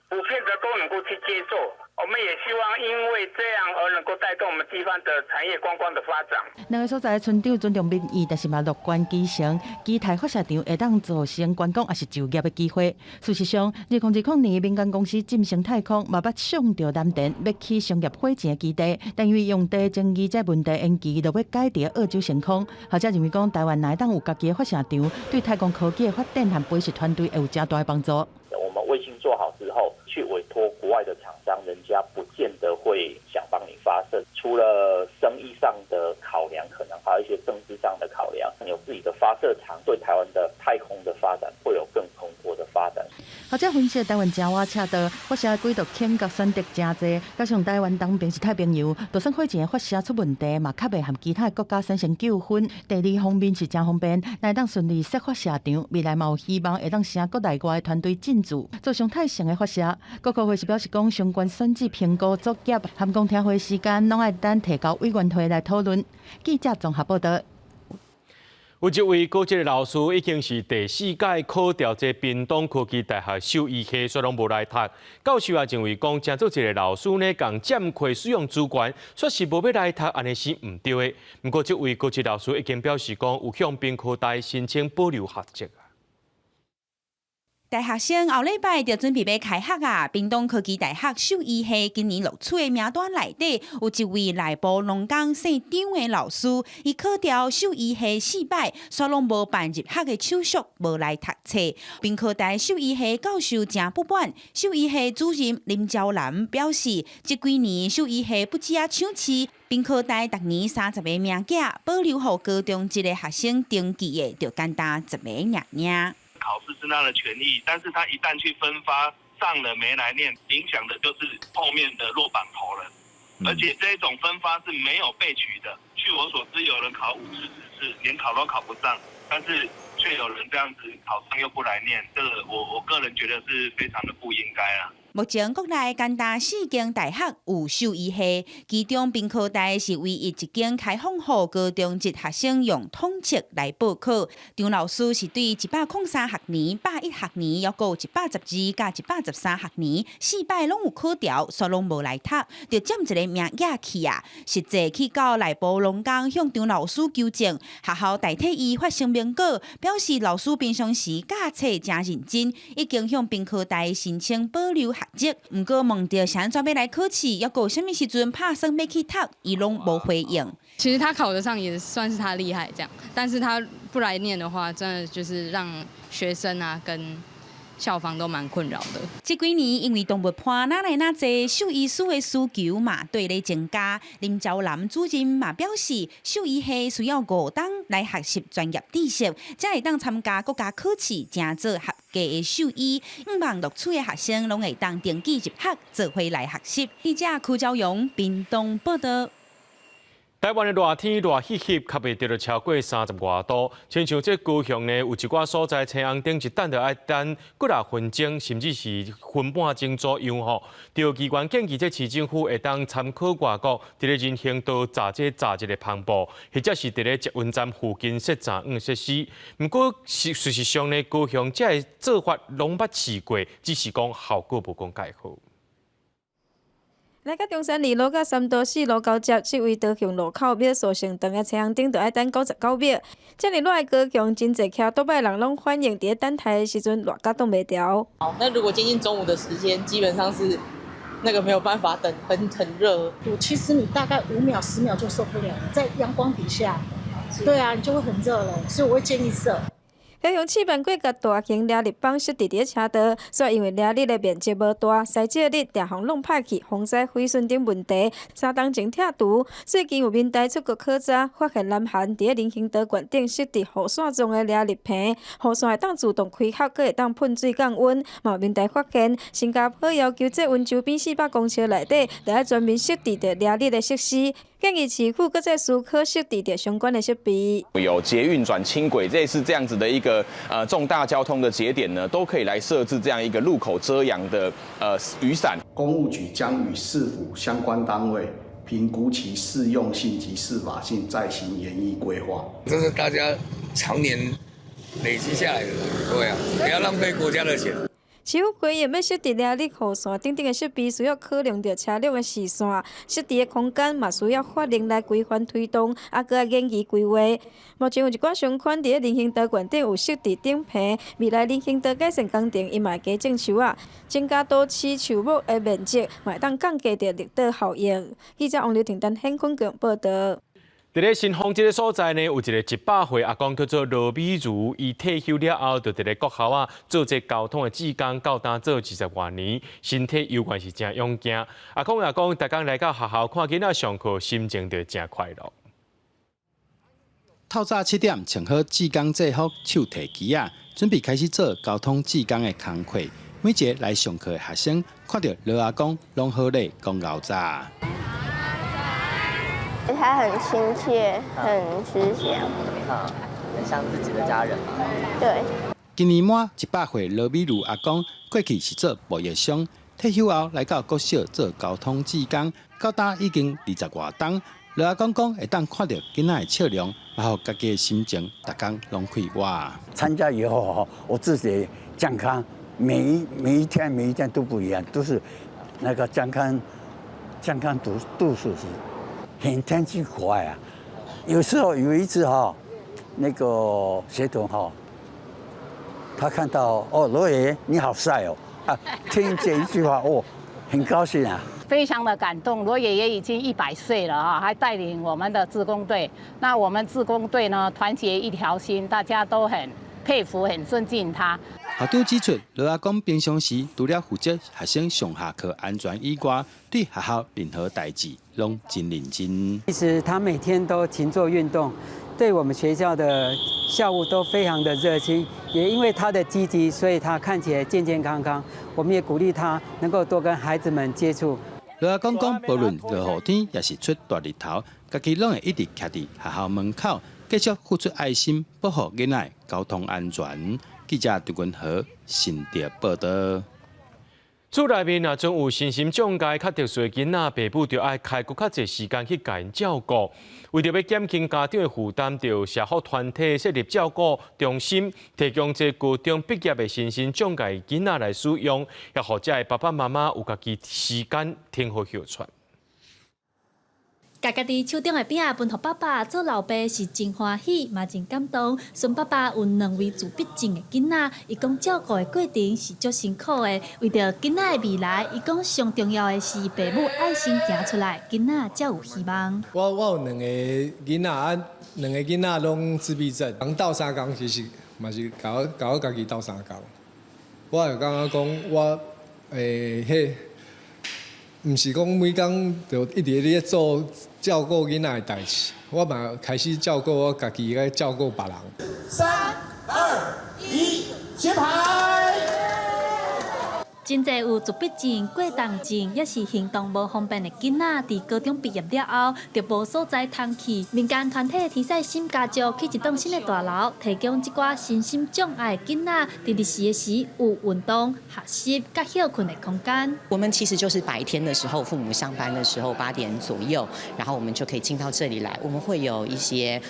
普遍的都能够去接受。我们也希望因为这样而能够带动我们地方的产业观光的发展。2个所在的村长尊重民意，但是嘛乐观其成，期待发射场会当造成观光也是就业的机会。事实上，2020年民间公司金星太空嘛捌上到南电要起商业火箭的基地，但因为用地争议在问题延期，就要改伫澳洲升空。学者认为讲，台湾乃当有家己的发射场，对太空科技的发展和培训团队会有较大的帮助。我们卫星做好之后，去委托国外的厂商，人家不见得会想帮你发射。除了生意上的考量，可能还有一些政治上的考量。有自己的发射场，对台湾的太空的发展会有更蓬勃的发展。学者分析，台湾真挖恰道，发射轨道间隔选择真多，加上台湾东边是太平洋，就算火箭发射出问题，嘛较袂和其他国家产生纠纷。第二方面是真方便，乃当顺利设发射场，未来嘛有希望会当成国内外的团队进驻，做上太成的发射。国科会是表示讲，相关选址评估作业和讲听会时间，拢爱等提交委员会来讨论。记者综合报道。有一位高级老师已经是第4届考调这屏东科技大学兽医系，却拢无来读。教授也认为讲，真做一个老师呢，共占亏使用资源，说是无要来读，安尼是唔对的。不过，这位高级老师已经表示讲，有向屏科大申请保留学籍。大学生后礼拜就准备要开学啊！屏东科技大学兽医系今年录取的名单内底，有一位内部农工姓张的老师，伊考调兽医系4摆，却拢无办入学的手续，无来读册。屏科大兽医系教授真不满，兽医系主任林昭南表示，这几年兽医系不止抢市，屏科大逐年30个名额，保留予高中一个学生登记的，就简单10个名。考试是他的权益，但是他一旦去分发上了没来念，影响的就是后面的落榜头了。而且这种分发是没有备取的。据我所知，有人考5次只是连考都考不上，但是却有人这样子考上又不来念，这个我个人觉得是非常的不应该啊。目前国内高达4间大学有兽医系，其中屏科大是唯一一间开放予高中职学生用统测来报考。张老师是对103学年、101学年，还有112甲113学年4摆拢有考调，煞拢无来读，就占一个名额去啊！实际去到内部农工向张老师纠正，学校代替伊发声明稿，表示老师平常时教册真认真，已经向屏科大申請保留學籍。不過問到想怎要來考試，還有什麼時陣拍算要去讀，伊攏無回應。其實他考得上也算是他厲害這樣，但是他不來念的話，真的就是讓學生啊跟校方都蠻困擾的。這幾年因為動物伴哪來哪濟，獸醫師的需求嘛對咧增加。林昭南主任嘛表示，獸醫系需要5天來學習專業知識，才會當參加國家考試，正做合格的獸醫。希望錄取的學生攏會當登記入學，做回來學習。記者邱昭勇屏東報道。台灣的熱天熱氣氣，較袂跌到超過30外度。親像這高雄呢，有一寡所在青紅燈一等就要等幾60分鐘，甚至是分半鐘左右吼。調機關建議這市政府會當參考外國，佇咧人行道紮一個篷布，或者是佇咧捷運站附近設站設施。不過事實上呢，高雄這個做法攏捌試過，只是講效果無講介好。來到中山2路甲3道4路交接，這位高雄路口秒數上長的青紅燈，就要等99秒。這裡熱的高雄，真濟徛倒擺人攏反映佇等待的時陣熱甲擋袂調。好，那如果接近中午的時間，基本上是那個沒有辦法等，很熱。其實你大概5秒10秒就受不了，在陽光底下，對啊，你就會很熱了，所以我會建議設。高雄市辦過甲大型掠日棒設佇車道，卻因為掠日的面積無大，駛這日定項攏歹去，防災毀損等問題。3天前拆除，最近有民代出國考察，發現南韓佇人行道懸頂設佇雨傘狀的掠日棚，雨傘會當自動開合，閣會當噴水降溫。嘛民代發現，新加坡要求這溫周邊400公尺內底，就要專門設置着掠日的設施。建議市府閣再思考設置着相關的設備。有捷運轉輕軌，類似這樣子的一個重大交通的節點呢，都可以來設置這樣一個路口遮陽的雨傘。公務局將與市府相關單位評估其適用性及適法性，再行研議規劃。這是大家常年累積下來的，對啊，不要浪費國家的錢。市府規劃要設置掠日雨傘等等的設備，需要考量到車輛的視線，設置的空間嘛需要法令來規範推動，啊，閣要研議規劃。目前有一寡商圈佇人行道懸頂有設置頂棚，未來人行道改善工程，伊嘛加種樹啊，增加都市樹木的面積，嘛會當降低着綠道效應。記者王劉婷丹現坤強報道。伫咧新豐這個所在呢，有一個100歲阿公叫做羅美如，伊退休了後，就伫咧國校啊做這交通的志工，到今做20多年，身體有關是真勇健。阿公阿公，逐工來到學校看囡仔上課，心情就真快樂。透早7點，穿好志工制服，手提機啊，準備開始做交通志工的工課。每一個來上課的學生，看到羅阿公，攏好咧講牛雜。他很親切，很慈祥，很像自己的家人嘛。對。今年滿100歲羅美如阿公，過去是做貿易商，退休後來到國小做交通志工，到今已經20多年。羅阿公講會當看到囡仔的笑容，然後家己的心情，逐工攏快活。參加以後，我自己健康每一天都不一樣，都是那個健康度數是。很天氣快啊！有時候有一次那個學童他看到羅爺爺你好帥哦，聽這一句話很高興啊，非常的感動。羅爺爺已經100歲了還帶領我們的志工隊。那我們志工隊呢，團結一條心，大家都很佩服、很尊敬他。校長指出，羅阿公平常時除了負責學生上下課安全以外，對學校任何代誌攏真認真。其實他每天都勤做運動，對我們學校的校務都非常的熱情。也因為他的積極，所以他看起來健健康康。我們也鼓勵他能夠多跟孩子們接觸。羅阿公講，無論落雨天，也是出大日頭，家己攏會一直徛佇學校門口，繼續付出愛心，保護囡仔交通安全。記者杜君和新店報道。厝内面若总有身心障碍、较特殊的囡仔，爸母就爱开搁较侪时间去甲因照顾。为着要减轻家长的负担，就社福团体设立照顾中心，提供这高中毕业的身心障碍囡仔来使用，也互这爸爸妈妈有家己时间听好休喘。家伫手中的饼分互爸爸做老爸是真欢喜，嘛真感动。孙爸爸有2位自闭症的囡仔，伊讲照顾的过程是足辛苦的。为着囡仔的未来，伊讲上重要的是爸母爱心行出来，囡仔才有希望。我有2个囡仔，2个囡仔拢自闭症，人斗相共其实嘛是甲我家己斗相共。我就感觉讲我迄。毋是讲每工就一直咧做照顾囡仔的代志，我嘛开始照顾我家己，来照顾别人。3、2、1，揭牌！真侪有自闭症、过动症，也是行动无方便的囡仔，伫高中毕业了后，就无所在通去。民间团体提赛心家族去一栋新的大楼，提供一寡身心障碍的囡仔，伫日时的时有运动、学习、甲休困的空间。我们其实就是白天的时候，父母上班的时候8点左右，然后我们就可以进到这里来。我们会有一些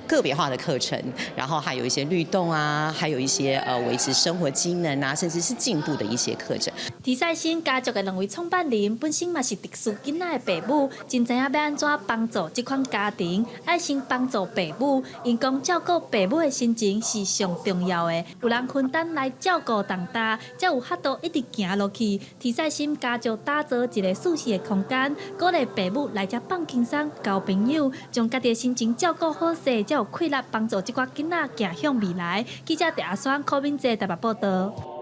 个别化的课程，然后还有一些律动啊，还有一些维持生活机能啊，甚至是进步的一些课程。提赛新家族的2位创办人本身嘛是特殊囡仔的爸母，真知影要安怎帮助这款家庭，爱心帮助爸母。因讲照顾爸母的心情是上重要的，有人分担来照顾重担，才有法度一直行落去。提赛新家族打造一个舒适的空间，鼓励爸母来这放轻松，交朋友，将家己的心情照顾好势，才有气力帮助这寡囡仔行向未来。记者陈阿双、柯敏哲台北报道。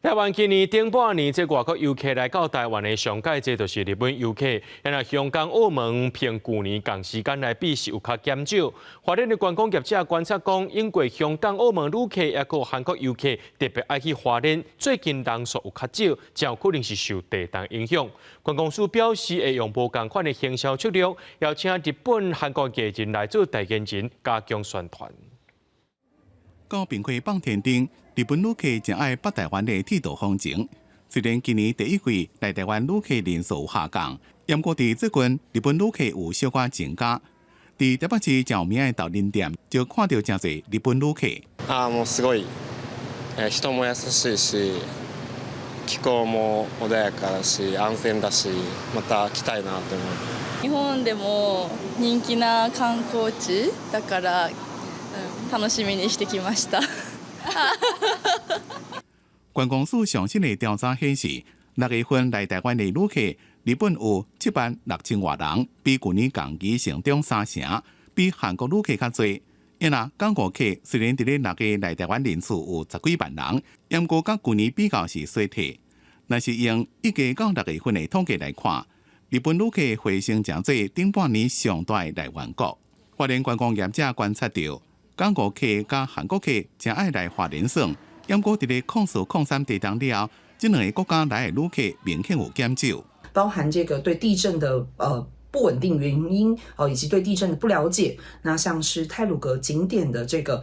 台湾今年顶半年，这外国游客来到台湾的上届这就是日本游客。因为香港、澳门凭去年同时间来比是有较减少。华人的观光业者观察讲，因为香港、澳门旅客也有韩国游客特别爱去华人，最近人数有较少，才有可能是受地动影响。观光署表示会用无同款的行销策略，邀请日本、韩国艺人来做代言人，加强宣传。到平开放天灯，日本旅客真爱北台湾的铁道风情。虽然今年第一季来台湾旅客人数有下降，不过伫最近日本旅客有小可增加。伫台北市真有名的豆林店，就看到真侪日本旅客。もうすごい、人も優しいし、気候も穏やかだし、安全だし、また来たいなと思う。日本でも人気な観光地だから。楽しみにしてきました。观光署上新的调查显示，6月份来台湾的旅客，日本有76000多人，比去年同期成长3成，比韩国旅客较多。因啊，港澳客虽然伫咧6月来台湾人数有10几万人，不过甲去年比较是衰退。若是用1月到6月份的统计来看，日本旅客回升真多，顶半年上大的来源国。华人观光业者观察到。港澳客甲韩国客真爱来华联省，不过伫咧控诉控3地动了后，这2个国家来的旅客明显有减少。包含这个对地震的不稳定原因以及对地震的不了解，那像是太鲁阁景点的这个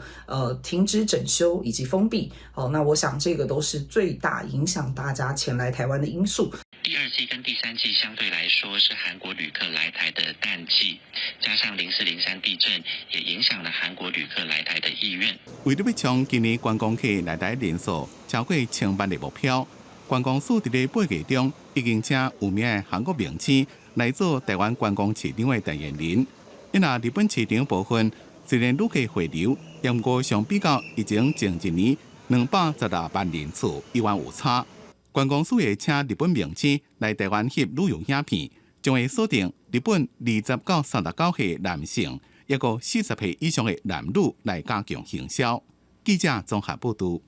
停止整修以及封闭，那我想这个都是最大影响大家前来台湾的因素。第2季跟第3季相对来说是韩国旅客来台的淡季，加上04、03地震也影响了韩国旅客来台的意愿。为了要冲今年观光客来台人数超过1000万的目标，观光署伫咧8月中已经请有名的韩国明星来做台湾观光市场的代言人。因啊，日本市场部分虽然旅客回流，不过相比较以前前一年216万人次依然有差。观光署会请日本明星来台湾翕旅游影片，将会锁定日本20到39岁男性，也有40岁以上的男女来加强行销。记者综合报道。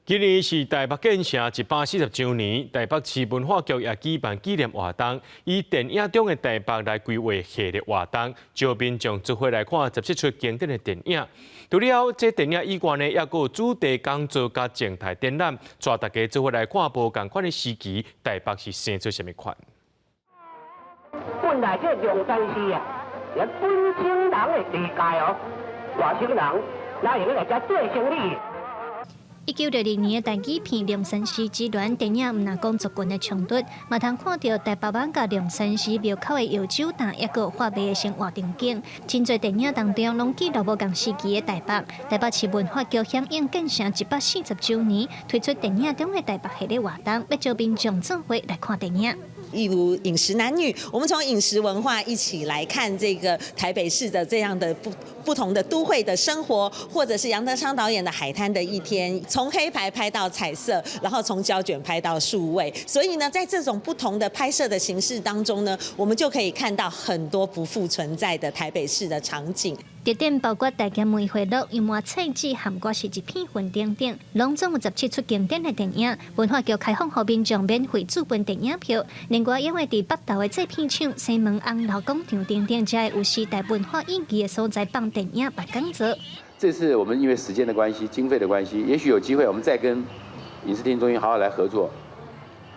今年是台北建成140周年，台北市文化局也举办纪念活动，以电影中的台北来规划系列活动，招民众做伙来看17出经典的电影。除了这电影以外呢，也有主题讲座加静态展览，带大家做伙来看无同款的时期，台北是生出什么款。本来这梁山寺啊，是本省人的地界哦，外省人哪用来遮做生意？ 1962年的台语片《龙山寺之乱》电影，唔能讲族群的冲突，嘛通看到台北湾甲龙山寺庙口的药酒摊，抑个化卖的生活场景。真侪电影当中拢记录无共时期的台北。台北市文化局响应建成140周年，推出电影中的台北系列活动，要招民众做伙来看电影。例如饮食男女，我们从饮食文化一起来看这个台北市的这样的不同的都会的生活，或者是杨德昌导演的《海滩的一天》，从黑白拍到彩色，然后从胶卷拍到数位，所以呢，在这种不同的拍摄的形式当中呢，我们就可以看到很多不复存在的台北市的场景。特点包括大家梅花鹿、油麻菜籽、韩国是一片云等等，拢总有17出经典的电影。文化局开放予民众免费资本电影票，另外因为伫北投的这片厂、西门红楼广场等等，才会有时代文化意义的所在放电影办讲座。这次我们因为时间的关系、经费的关系，也许有机会我们再跟影视厅中心好好来合作，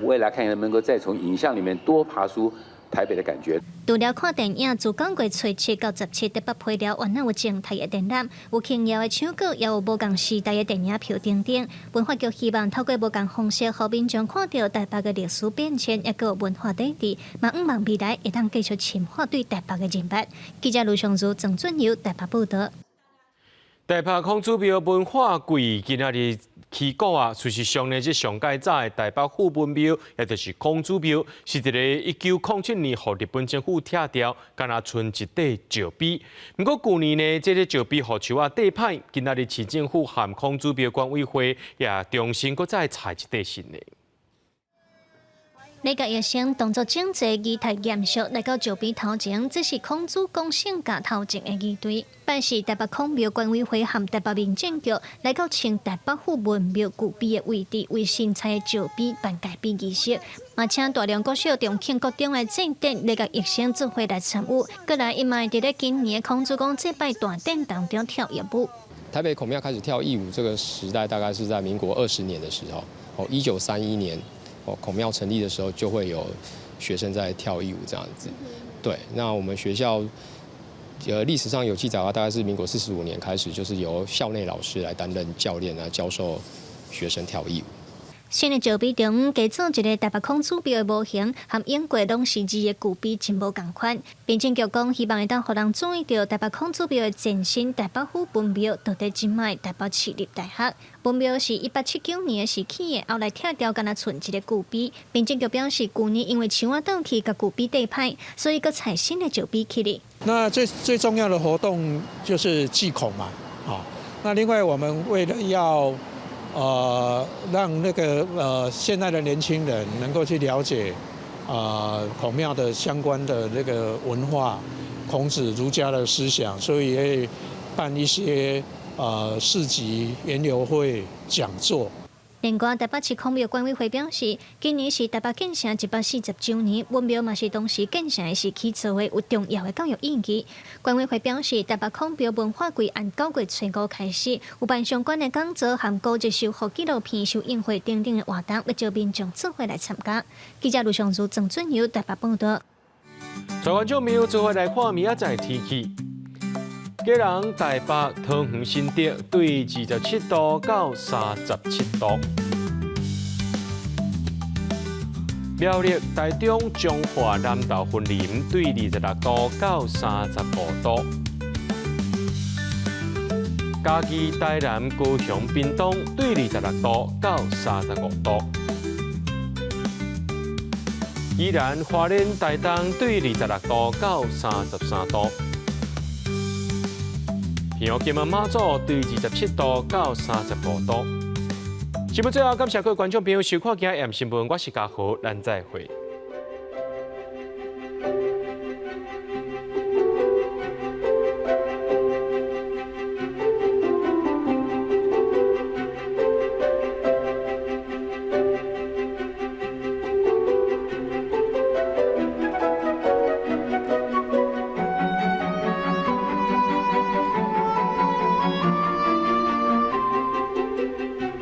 未来看能不能够再从影像里面多爬出台北的感觉。除了看电影，自9月初7到17，台北配了完有静态的展览，有轻摇的唱歌，也有无共时代的电影票等等。文化局希望透过无共方式，让民众看到台北的历史变迁，也有文化底蕴，嘛希望未来会当继续深化对台北的认识。记者卢尚如、郑准由台北报道。台北孔子庙文化季今仔日起过啊，事实上呢，这上届早的台北府文庙，也就是孔子庙，是一个1907年互日本政府拆掉，敢若剩一块石碑。不过去年呢，这个石碑互树啊地歹，今仔日市政府和孔子庙管委会也重新搁再裁一块新的。礼教医生动作整齐、仪态严肃，来到石碑头前，这是孔子公圣甲头前的仪队。办是台北孔庙管委会和台北民政局来到清台北府文庙古碑的位置，为新采的石碑办改碑仪式。嘛，请大量国小中庆各中的正典礼教医生做伙来参与。过来，伊嘛伫咧今年孔子公祭拜大典当中跳义舞。台北孔庙开始跳义舞这个时代，大概是在民国20年的时候，1931年。孔庙成立的时候，就会有学生在跳义舞这样子。对，那我们学校历史上有记载的话，大概是民国45年开始，就是由校内老师来担任教练啊，教授学生跳义舞。新的石碑中加做一个台北孔子庙的模型，和英国拢是字的古碑真无共款。民政局讲，希望会当互人注意到台北孔子庙的前身台北府文庙，到底今卖台北市立大学。文庙是1879年时起的，后来拆掉，敢若剩一个古碑。民政局表示，去年因为树仔倒去，甲古碑地歹，所以佮采新的石碑起嚟。那最重要的活动就是祭孔嘛，那另外我们为了要让那个现在的年轻人能够去了解孔庙的相关的那个文化，孔子儒家的思想，所以会办一些市集、园游会、讲座。另外，台北市孔庙管委会表示，今年是台北建成140周年，文庙嘛是当时建成的时期做的有重要的教育意义。管委会表示，台北孔庙文化季按9月初5开始，有办相关的讲座和古籍修复纪录片、首映会等等的活动，要招民众做伙来参加。记者卢尚如、郑准由台北报道。台湾众庙做伙来看明仔载天气。基隆、台北、桃园、新竹对27度到37度；苗栗、台中、彰化、南投、云林对26度到35度；嘉义、台南、高雄、屏东对26度到35度；宜兰、花莲、台东对26度到33度。平安金门马祖对27度到35度。节目最后，感谢各位观众朋友收看今日新闻，我是嘉豪，咱再会。